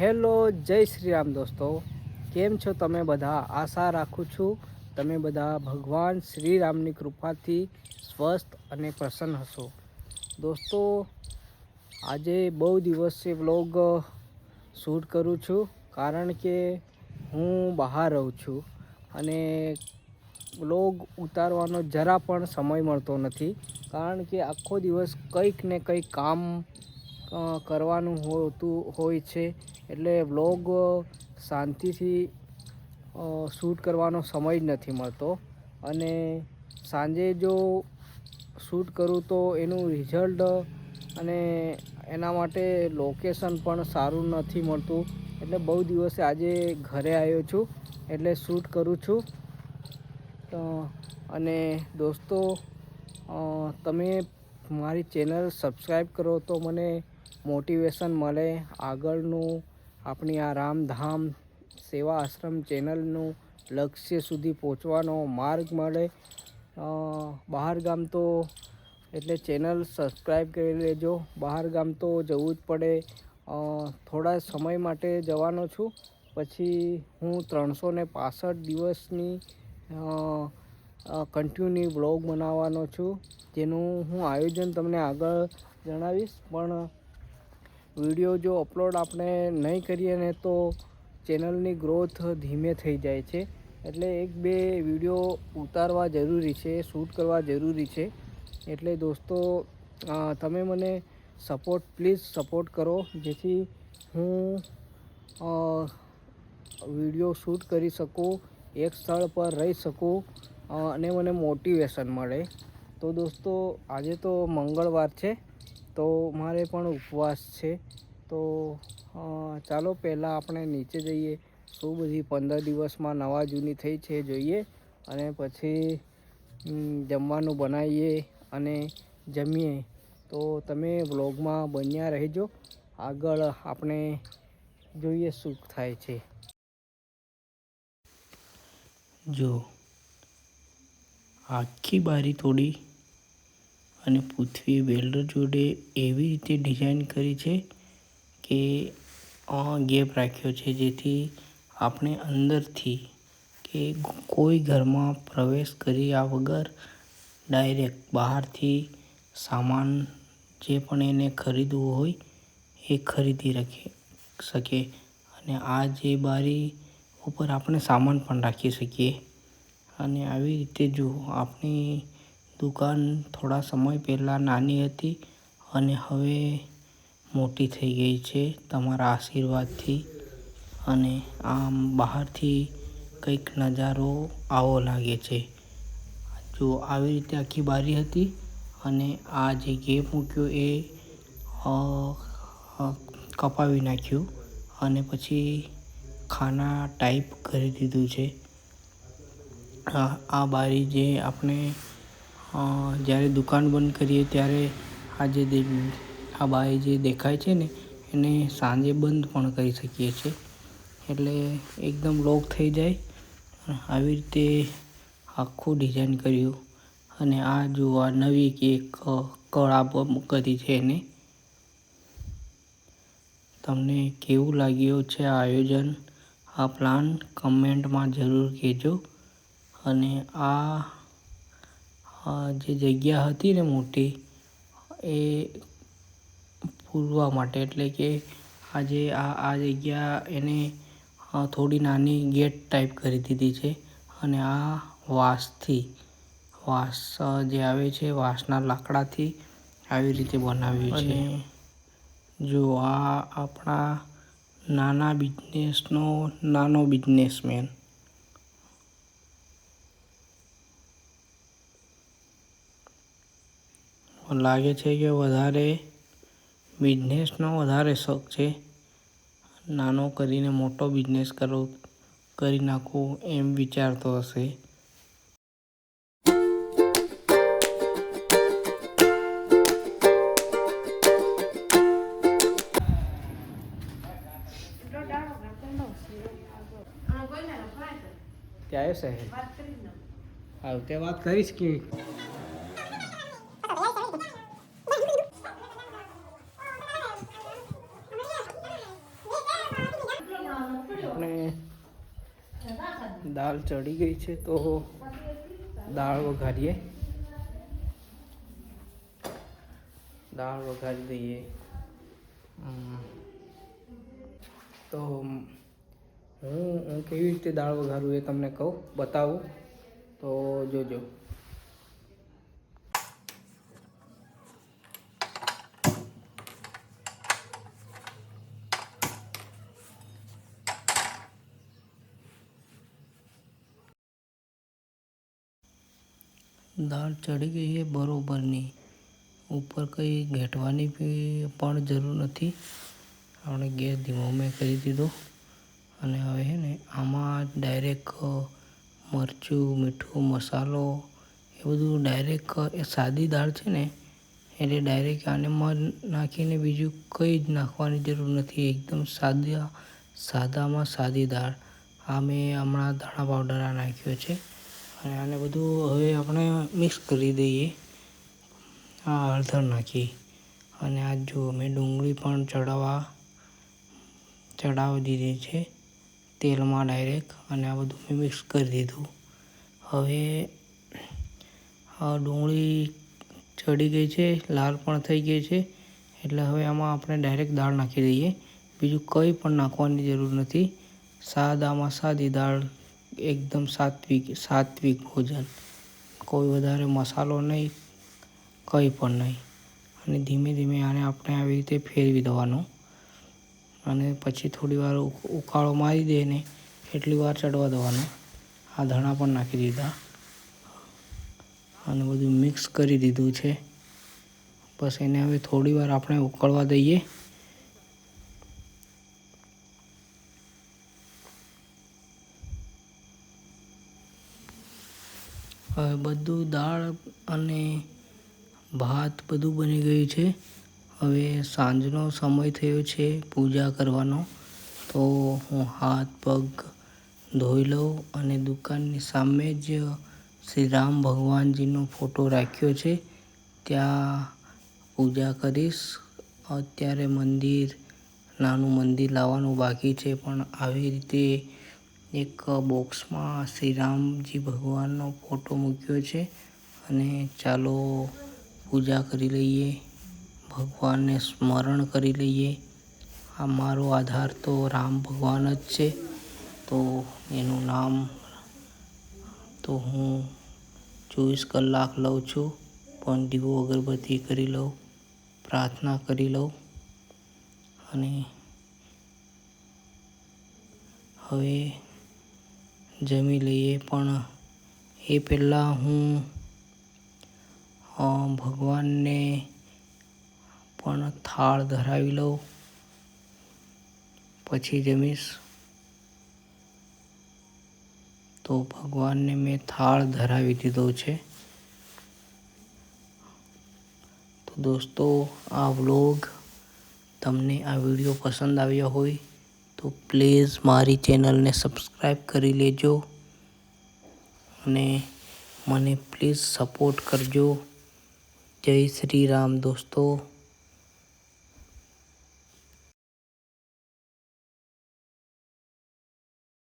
Hello, જય શ્રી રામ દોસ્તો. કેમ છો તમે બધા? આશા રાખું છું તમે બધા ભગવાન શ્રી રામની કૃપાથી સ્વસ્થ અને પ્રસન્ન હશો. દોસ્તો, આજે બહુ દિવસથી વ્લોગ શૂટ કરું છું, કારણ કે હું બહાર રહું છું અને વ્લોગ ઉતારવાનો જરા પણ સમય મળતો નથી, કારણ કે આખો દિવસ કંઈક ને કંઈક કામ કરવાનું હોતું હોય છે. એટલે વ્લોગ શાંતિથી શૂટ કરવાનો સમય જ નથી મળતો, અને સાંજે જો શૂટ કરું તો એનું રિઝલ્ટ અને એના માટે લોકેશન પણ સારું નથી મળતું. એટલે બહુ દિવસે આજે ઘરે આવ્યો છું એટલે શૂટ કરું છું. અને દોસ્તો, તમે મારી ચેનલ સબસ્ક્રાઈબ કરો તો મને મોટિવેશન મળે, આગળનું આપણી આ રામધામ સેવા આશ્રમ ચેનલનું લક્ષ્ય સુધી પહોંચવાનો માર્ગ મળે. બહાર ગામ તો એટલે ચેનલ સબસ્ક્રાઈબ કરી લેજો. બહાર ગામ તો જવું જ પડે. થોડા સમય માટે જવાનો છું, પછી હું 365 દિવસની કન્ટિન્યુ વ્લોગ બનાવવાનો છું, જેનું હું આયોજન તમને આગળ જણાવીશ. પણ વિડીયો જો અપલોડ આપણે નહીં કરીએ ને તો ચેનલની ગ્રોથ ધીમે થઈ જાય છે. એટલે એક બે વિડીયો ઉતારવા જરૂરી છે, શૂટ કરવા જરૂરી છે. એટલે દોસ્તો, તમે મને પ્લીઝ સપોર્ટ કરો, જેથી હું વિડીયો શૂટ કરી શકું, એક સ્થળ પર રહી શકું અને મને મોટિવેશન મળે. તો દોસ્તો, આજે તો મંગળવાર છે, તો મારે પણ ઉપવાસ છે. તો ચાલો પહેલાં આપણે નીચે જઈએ, શું બધી 15 દિવસમાં નવા જૂની થઈ છે જોઈએ, અને પછી જમવાનું બનાવીએ અને જમીએ. તો તમે વ્લોગમાં બન્યા રહેજો, આગળ આપણે જોઈએ શું થાય છે. જો આખી બારી તોડી અને પૃથ્વી વેલ્ડર જોડે એવી રીતે ડિઝાઇન કરી છે કે ગેપ રાખ્યો છે, જેથી આપણે અંદરથી કે કોઈ ઘરમાં પ્રવેશ કર્યા વગર ડાયરેક્ટ બહારથી સામાન જે પણ એને ખરીદવું હોય એ ખરીદી શકે. અને આ જે બારી ઉપર આપણે સામાન પણ રાખી શકીએ. અને આવી રીતે જો આપણી દુકાન થોડા સમય પહેલાં નાની હતી અને હવે મોટી થઈ ગઈ છે તમારા આશીર્વાદથી. અને આમ બહારથી કંઈક નજારો આવો લાગે છે. જો આવી રીતે આખી બારી હતી, અને આ જે ગેપ મૂક્યો એ કપાવી નાખ્યું અને પછી ખાના ટાઈપ કરી દીધું છે. આ બારી જે આપણે જ્યારે દુકાન બંધ કરીએ ત્યારે આ બારી જે દેખાય છે ને, એને સાંજે બંધ પણ કરી શકીએ છીએ, એટલે એકદમ લોક થઈ જાય. આવી રીતે આખું ડિઝાઇન કર્યું. અને આ જો આ નવી એક કળા કરી છે એને. તમને કેવું લાગ્યું છે આ આયોજન, આ પ્લાન? કમેન્ટમાં જરૂર કહેજો. અને આ જે જગ્યા હતી ને મોટી, એ પૂરવા માટે, એટલે કે આ જગ્યા એને થોડી નાની ગેટ ટાઈપ કરી દીધી છે. અને આ વાંસ જે આવે છે, વાંસના લાકડાથી આવી રીતે બનાવ્યું છે. જો આ આપણા નાનો બિઝનેસમેન. લાગે છે કે વધારે બિઝનેસનો વધારે શોખ છે. નાનો કરીને મોટો બિઝનેસ કરી નાખું એમ વિચારતો હશે. ત્યાં છે તે વાત કરીશ કે દાળ ચડી ગઈ છે તો દાળ વઘારીએ. દાળ વઘારી દઈએ. તો હું કેવી રીતે દાળ વઘારું એ તમને બતાવું તો જોજો. દાળ ચડી ગઈ છે બરોબરની. ઉપર કંઈ ઘેટવાની પણ જરૂર નથી. આપણે ગેસ ધીમો મેં કરી દીધો અને હવે છે ને આમાં ડાયરેક્ટ મરચું, મીઠું, મસાલો એ બધું ડાયરેક્ટ એ સાદી દાળ છે ને એટલે ડાયરેક્ટ આનેમાં નાખીને બીજું કંઈ જ નાખવાની જરૂર નથી. એકદમ સાદામાં સાદી દાળ. આ મેં હમણાં ધાણા પાવડર નાખ્યો છે અને આને બધું હવે આપણે મિક્સ કરી દઈએ. આ હળદર નાખી અને આ જો મેં ડુંગળી પણ ચડાવી દીધી છે તેલમાં ડાયરેક્ટ અને આ બધું મેં મિક્સ કરી દીધું. હવે ડુંગળી ચડી ગઈ છે, લાલ પણ થઈ ગઈ છે એટલે હવે આમાં આપણે ડાયરેક્ટ દાળ નાખી દઈએ. બીજું કંઈ પણ નાખવાની જરૂર નથી. સાદામાં સાદી દાળ, એકદમ સાત્વિક ભોજન. કોઈ વધારે મસાલો નહીં, કંઈ પણ નહીં. અને ધીમે ધીમે આને આપણે આવી રીતે ફેરવી દેવાનું અને પછી થોડી વાર ઉકાળો મારી દે ને એટલી વાર ચડવા દેવાનું. આ ધાણા પણ નાખી દીધા અને બધું મિક્સ કરી દીધું છે. બસ એને હવે થોડી વાર આપણે ઉકળવા દઈએ. હવે બધું દાળ અને ભાત બધું બની ગયું છે. હવે સાંજનો સમય થયો છે પૂજા કરવાનો, તો હું હાથ પગ ધોઈ લઉં અને દુકાનની સામે જ શ્રી રામ ભગવાનજીનો ફોટો રાખ્યો છે ત્યાં પૂજા કરીશ. અત્યારે નાનું મંદિર લાવવાનું બાકી છે, પણ આવી રીતે એક બોક્સમાં શ્રી રામજી ભગવાનનો ફોટો મૂક્યો છે અને ચાલો પૂજા કરી લઈએ, ભગવાનને સ્મરણ કરી લઈએ. આ મારો આધાર તો રામ ભગવાન જ છે, તો એનું નામ તો હું 24 કલાક લઉં છું, પણ દીવો અગરબત્તી કરી લઉં, પ્રાર્થના કરી લઉં. અને હવે જમી લઈએ, પણ એ પહેલાં હું ભગવાનને પણ થાળ ધરાવી લઉં, પછી જમીશ. તો ભગવાનને મેં થાળ ધરાવી દીધો છે. તો દોસ્તો, આ વ્લોગ તમને આ વિડીયો પસંદ આવ્યો હોય તો પ્લીઝ મારી ચેનલને સબસ્ક્રાઈબ કરી લેજો અને મને પ્લીઝ સપોર્ટ કરજો. જય શ્રી રામ દોસ્તો.